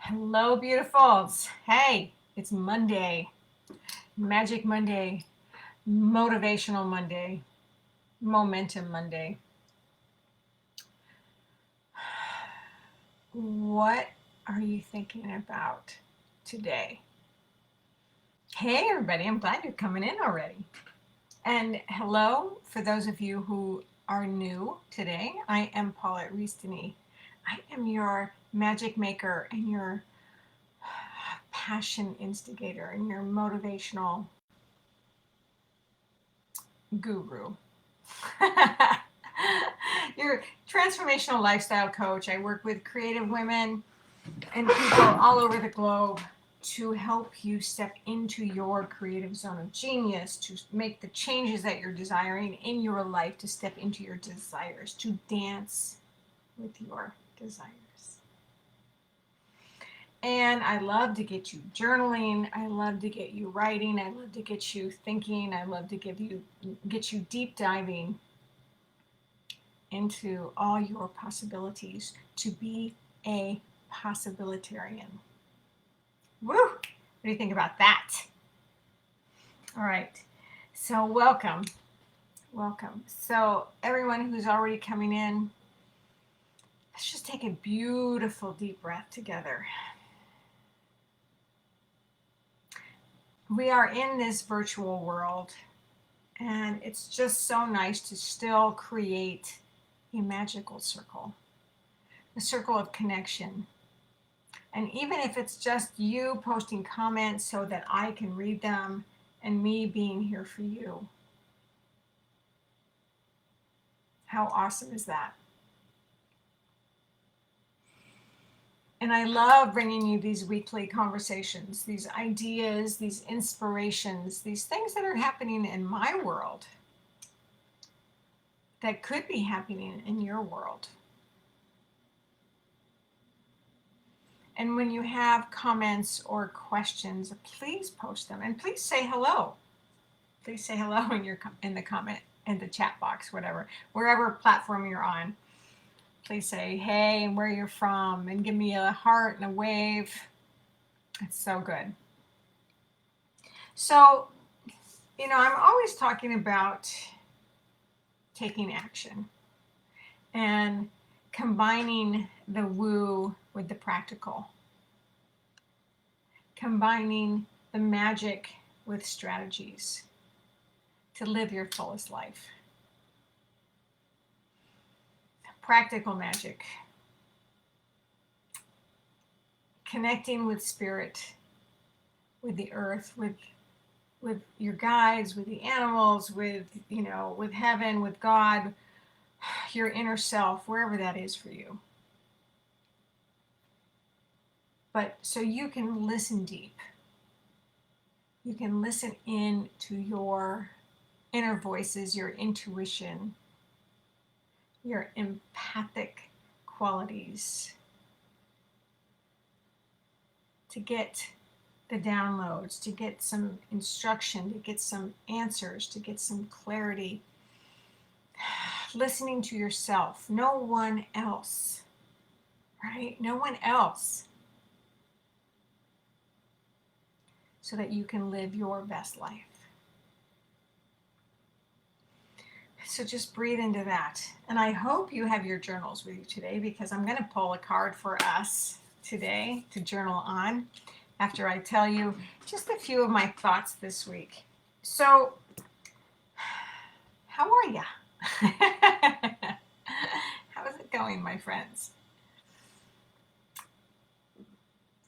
Hello, beautifuls. Hey, it's Monday, Magic Monday, Motivational Monday, Momentum Monday. What are you thinking about today? Hey, everybody, I'm glad you're coming in already. And hello, for those of you who are new today, I am Paulette Rees-Denis. I am your magic maker and your passion instigator and your motivational guru. Your transformational lifestyle coach. I work with creative women and people all over the globe to help you step into your creative zone of genius, to make the changes that you're desiring in your life, to step into your desires, to dance with your desires. And I love to get you journaling. I love to get you writing. I love to get you thinking. I love to get you deep diving into all your possibilities to be a possibilitarian. Woo! What do you think about that? All right. So welcome. Welcome. So everyone who's already coming in, let's just take a beautiful deep breath together. We are in this virtual world, and it's just so nice to still create a magical circle, a circle of connection. And even if it's just you posting comments so that I can read them and me being here for you, how awesome is that? And I love bringing you these weekly conversations, these ideas, these inspirations, these things that are happening in my world that could be happening in your world. And when you have comments or questions, please post them and please say hello. Please say hello in the comment, in the chat box, wherever platform you're on. Please say hey and where you're from and give me a heart and a wave. It's so good. So, I'm always talking about taking action and combining the woo with the practical, combining the magic with strategies to live your fullest life. Practical magic, connecting with spirit, with the earth, with your guides, with the animals, with heaven, with God, your inner self, wherever that is for you. But so you can listen deep. You can listen in to your inner voices, your intuition, your empathic qualities, to get the downloads, to get some instruction, to get some answers, to get some clarity. Listening to yourself, no one else, right? No one else. So that you can live your best life. So just breathe into that. And I hope you have your journals with you today, because I'm going to pull a card for us today to journal on after I tell you just a few of my thoughts this week. So, how are you? How is it going, my friends?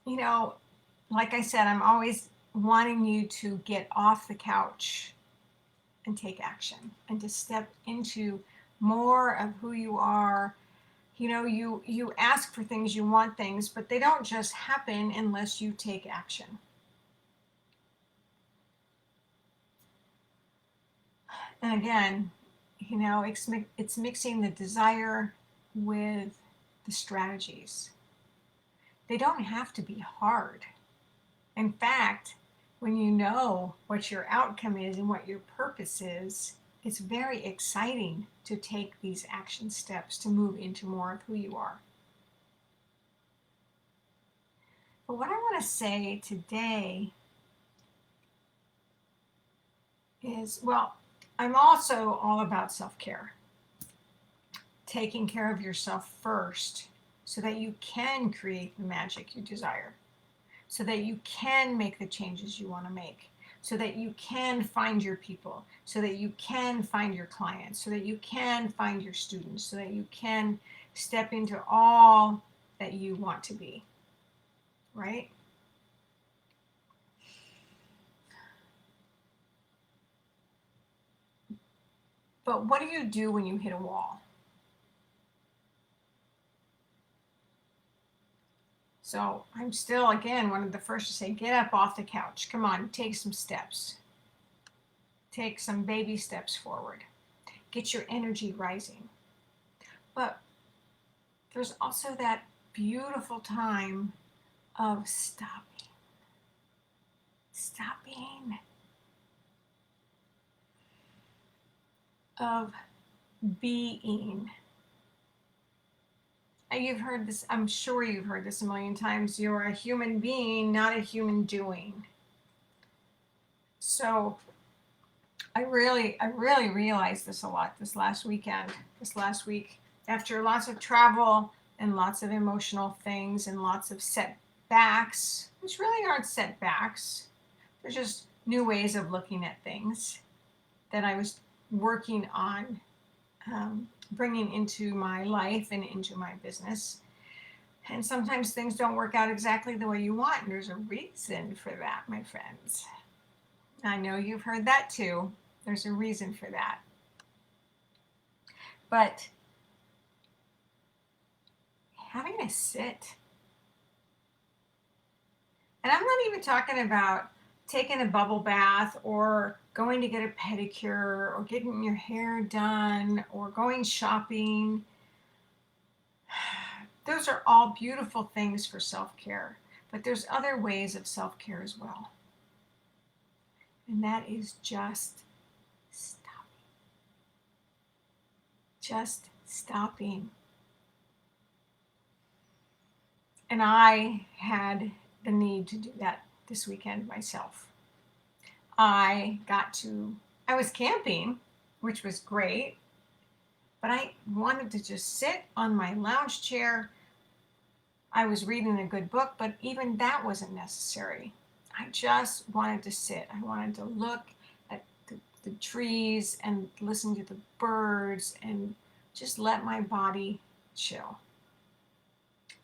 Like I said, I'm always wanting you to get off the couch and take action and to step into more of who you are. You ask for things, you want things, but they don't just happen unless you take action. And again, it's mixing the desire with the strategies. They don't have to be hard. In fact, when you know what your outcome is and what your purpose is, it's very exciting to take these action steps to move into more of who you are. But what I want to say today is, well, I'm also all about self-care. Taking care of yourself first so that you can create the magic you desire, so that you can make the changes you want to make, so that you can find your people, so that you can find your clients, so that you can find your students, so that you can step into all that you want to be, right? But what do you do when you hit a wall? So I'm still, again, one of the first to say, get up off the couch. Come on, take some steps. Take some baby steps forward. Get your energy rising. But there's also that beautiful time of stopping. Of being. You've heard this, I'm sure you've heard this a million times. You're a human being, not a human doing. So I really realized this a lot this last week, after lots of travel and lots of emotional things and lots of setbacks, which really aren't setbacks. They're just new ways of looking at things that I was working on bringing into my life and into my business. And sometimes things don't work out exactly the way you want, and there's a reason for that, my friends. I know you've heard that too. There's a reason for that. But having a sit, and I'm not even talking about taking a bubble bath or going to get a pedicure or getting your hair done or going shopping. Those are all beautiful things for self-care, but there's other ways of self-care as well. And that is just stopping. Just stopping. And I had the need to do that this weekend myself. I was camping, which was great, but I wanted to just sit on my lounge chair. I was reading a good book, but even that wasn't necessary. I just wanted to sit. I wanted to look at the trees and listen to the birds and just let my body chill.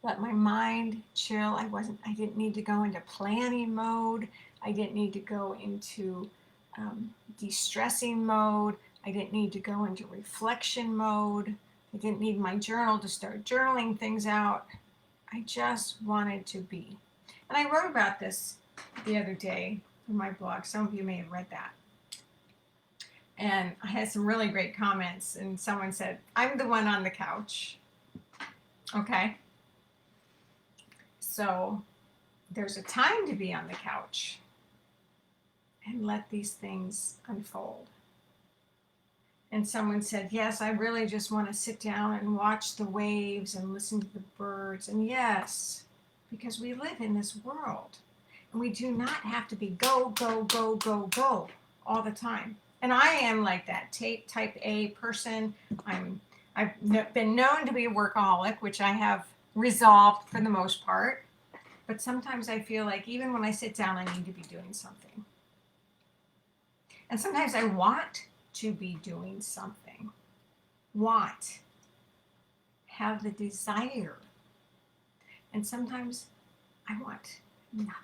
Let my mind chill. I didn't need to go into planning mode. I didn't need to go into de-stressing mode. I didn't need to go into reflection mode. I didn't need my journal to start journaling things out. I just wanted to be. And I wrote about this the other day in my blog. Some of you may have read that. And I had some really great comments. And someone said, I'm the one on the couch. Okay. So there's a time to be on the couch and let these things unfold. And someone said, yes, I really just want to sit down and watch the waves and listen to the birds. And yes, because we live in this world and we do not have to be go, go, go, go, go all the time. And I am like that type A person. I've been known to be a workaholic, which I have resolved for the most part. But sometimes I feel like even when I sit down, I need to be doing something. And sometimes I want to be doing something. Have the desire. And sometimes I want nothing.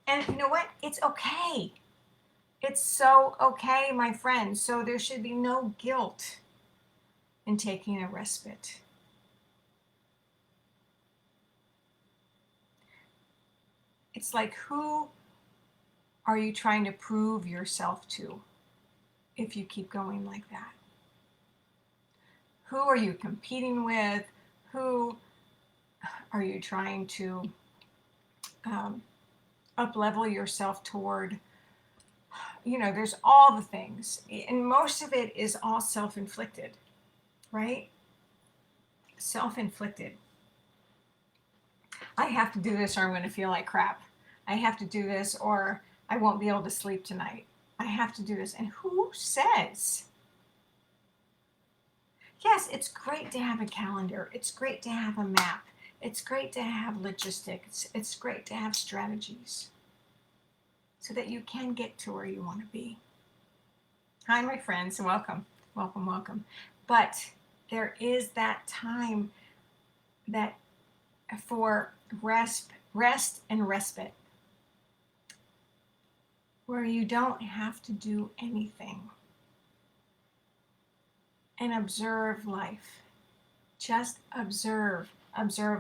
And you know what? It's okay. It's so okay, my friends. So there should be no guilt in taking a respite. It's like, who are you trying to prove yourself to if you keep going like that? Who are you competing with? Who are you trying to up-level yourself toward? You know, there's all the things. And most of it is all self-inflicted, right? Self-inflicted. I have to do this or I'm going to feel like crap. I have to do this or I won't be able to sleep tonight. I have to do this. And who says? Yes, it's great to have a calendar. It's great to have a map. It's great to have logistics. It's great to have strategies so that you can get to where you want to be. Hi, my friends. Welcome, welcome, welcome. But there is that time that for rest and respite, where you don't have to do anything and observe life. Just observe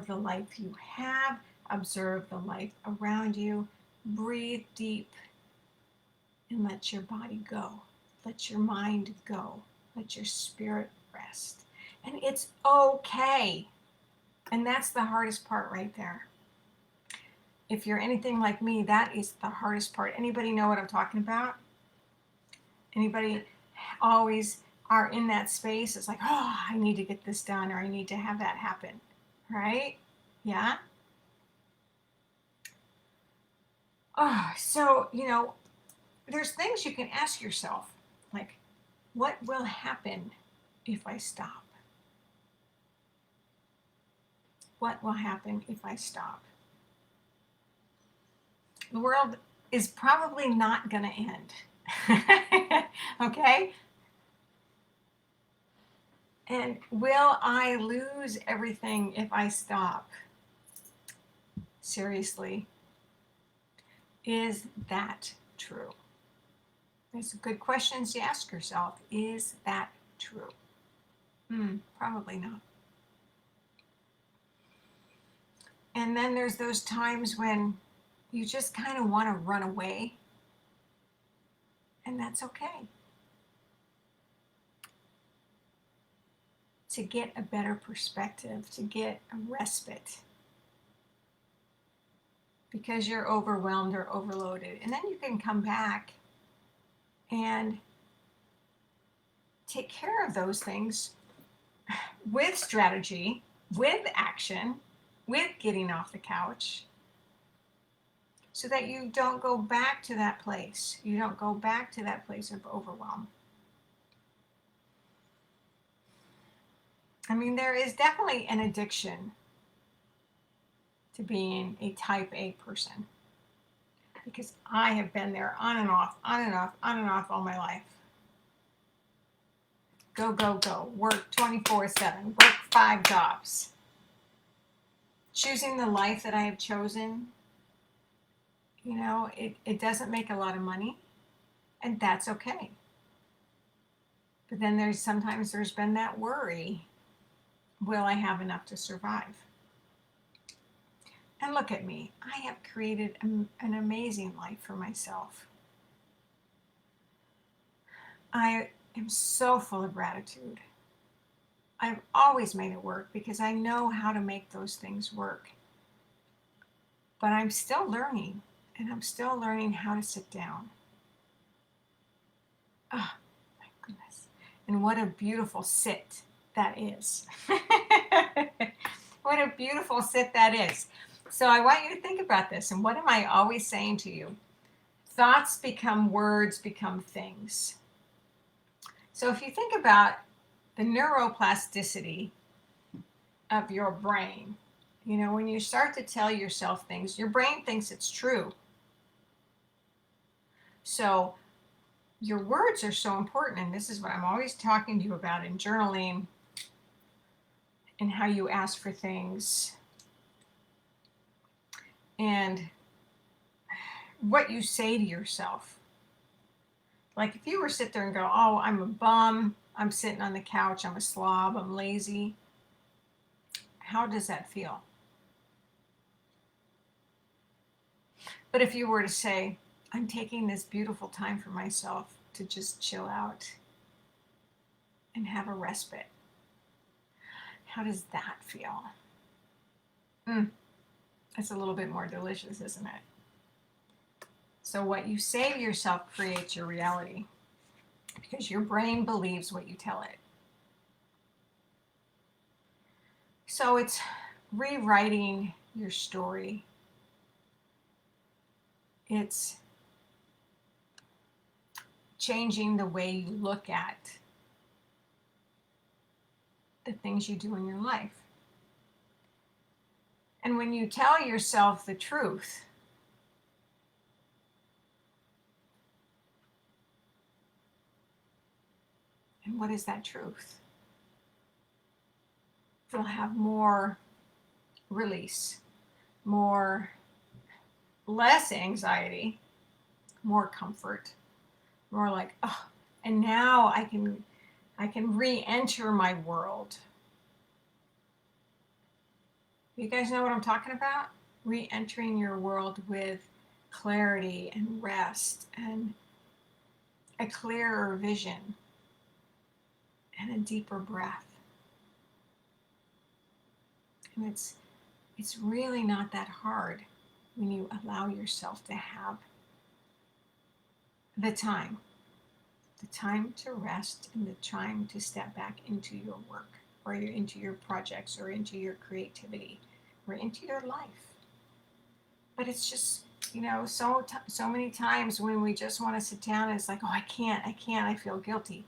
the life you have, observe the life around you, breathe deep, and let your body go. Let your mind go. Let your spirit rest. And it's okay. And that's the hardest part right there. If you're anything like me, that is the hardest part. Anybody know what I'm talking about? Anybody always are in that space? It's like, oh, I need to get this done, or I need to have that happen, right? Yeah. Oh, so, there's things you can ask yourself, like, what will happen if I stop? What will happen if I stop? The world is probably not going to end. Okay? And will I lose everything if I stop? Seriously, is that true? There's good questions to ask yourself. Is that true? Probably not. And then there's those times when you just kind of want to run away, and that's okay. To get a better perspective, to get a respite, because you're overwhelmed or overloaded. And then you can come back and take care of those things with strategy, with action, with getting off the couch, so that you don't go back to that place. You don't go back to that place of overwhelm. I mean, there is definitely an addiction to being a type A person, because I have been there on and off, on and off, on and off all my life. Go, go, go. Work 24/7. Work 5 jobs. Choosing the life that I have chosen, it doesn't make a lot of money, and that's okay. But then sometimes there's been that worry, will I have enough to survive? And look at me. I have created an amazing life for myself. I am so full of gratitude. I've always made it work because I know how to make those things work. But I'm still learning, and I'm still learning how to sit down. Oh, my goodness. And what a beautiful sit that is. What a beautiful sit that is. So I want you to think about this. And what am I always saying to you? Thoughts become words, become things. So if you think about the neuroplasticity of your brain, when you start to tell yourself things, your brain thinks it's true. So your words are so important. And this is what I'm always talking to you about in journaling and how you ask for things and what you say to yourself. Like if you were to sit there and go, oh, I'm a bum, I'm sitting on the couch, I'm a slob, I'm lazy. How does that feel? But if you were to say, I'm taking this beautiful time for myself to just chill out and have a respite, how does that feel? It's a little bit more delicious, isn't it? So what you say to yourself creates your reality, because your brain believes what you tell it. So it's rewriting your story. It's changing the way you look at the things you do in your life. And when you tell yourself the truth, and what is that truth? You'll have more release, less anxiety, more comfort, more like, oh, and now I can re-enter my world. You guys know what I'm talking about? Re-entering your world with clarity and rest and a clearer vision and a deeper breath. And it's really not that hard when you allow yourself to have the time to rest and the time to step back into your work or into your projects or into your creativity or into your life. But it's just, so many times when we just want to sit down, it's like, oh, I can't, I feel guilty.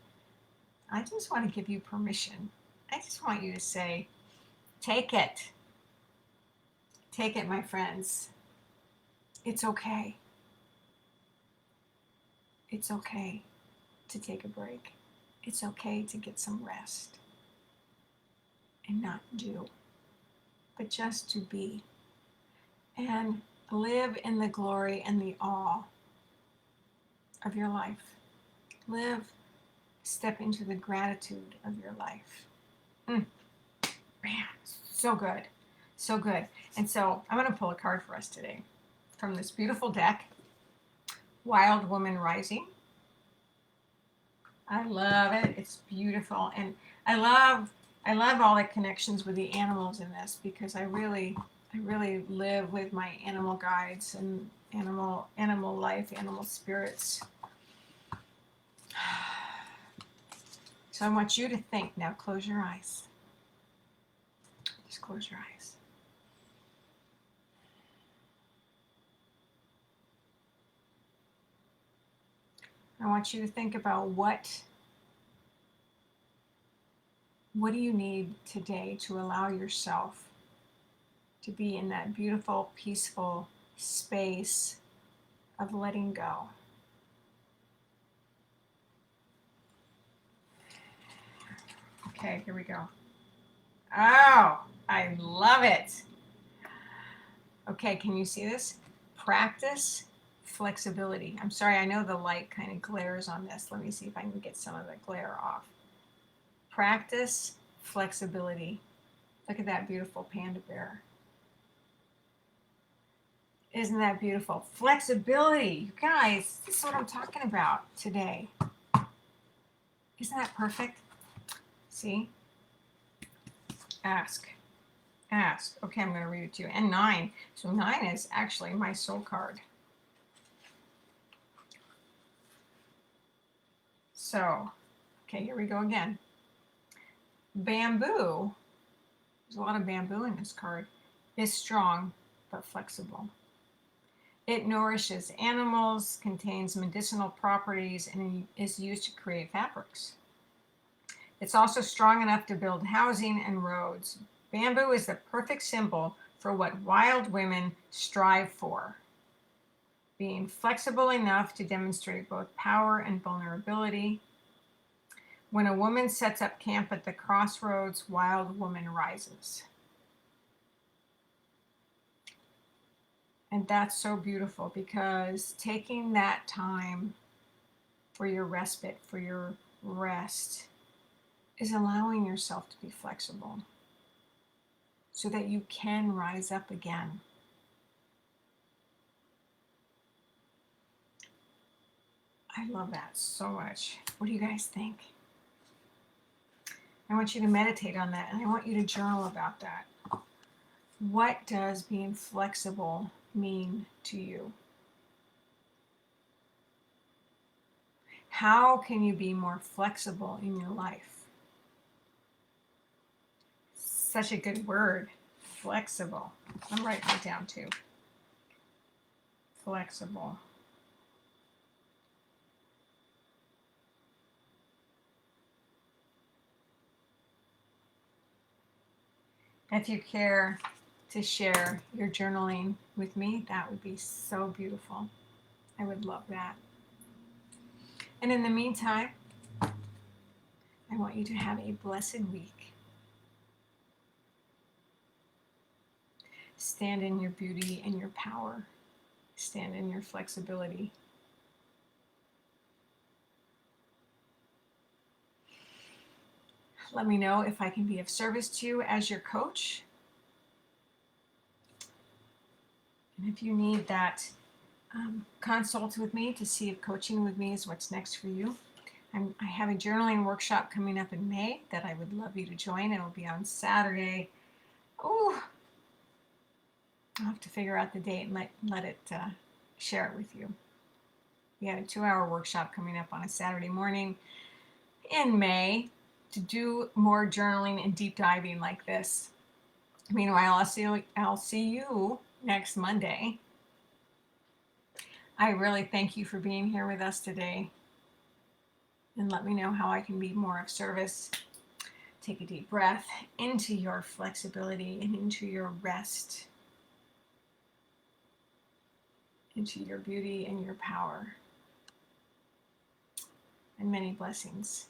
I just want to give you permission. I just want you to say, take it. Take it, my friends. It's okay. It's okay to take a break. It's okay to get some rest and not do, but just to be and live in the glory and the awe of your life. Step into the gratitude of your life. Man, so good. So good. And so I'm going to pull a card for us today from this beautiful deck, Wild Woman Rising. I love it. It's beautiful. And I love all the connections with the animals in this because I really live with my animal guides and animal life, animal spirits. So I want you to think now. Close your eyes. Just close your eyes. I want you to think about what do you need today to allow yourself to be in that beautiful, peaceful space of letting go. Okay, here we go. Oh, I love it. Okay, can you see this? Practice flexibility. I'm sorry, I know the light kind of glares on this. Let me see if I can get some of the glare off. Practice flexibility. Look at that beautiful panda bear. Isn't that beautiful? Flexibility. You guys, this is what I'm talking about today. Isn't that perfect? See? Ask. Okay, I'm going to read it to you. And 9. So 9 is actually my soul card. So, okay, here we go again. Bamboo, there's a lot of bamboo in this card, is strong but flexible. It nourishes animals, contains medicinal properties, and is used to create fabrics. It's also strong enough to build housing and roads. Bamboo is the perfect symbol for what wild women strive for. Being flexible enough to demonstrate both power and vulnerability. When a woman sets up camp at the crossroads, wild woman rises. And that's so beautiful because taking that time for your respite, for your rest, is allowing yourself to be flexible so that you can rise up again. I love that so much. What do you guys think? I want you to meditate on that, and I want you to journal about that. What does being flexible mean to you? How can you be more flexible in your life? Such a good word, flexible. I'm writing it down too. Flexible. If you care to share your journaling with me, that would be so beautiful. I would love that. And in the meantime, I want you to have a blessed week. Stand in your beauty and your power. Stand in your flexibility. Let me know if I can be of service to you as your coach. And if you need that consult with me to see if coaching with me is what's next for you, I have a journaling workshop coming up in May that I would love you to join. It'll be on Saturday. Oh, I'll have to figure out the date and let it share it with you. We have a 2-hour workshop coming up on a Saturday morning in May to do more journaling and deep diving like this. Meanwhile, I'll see you next Monday. I really thank you for being here with us today. And let me know how I can be more of service. Take a deep breath into your flexibility and into your rest, into your beauty and your power. And many blessings.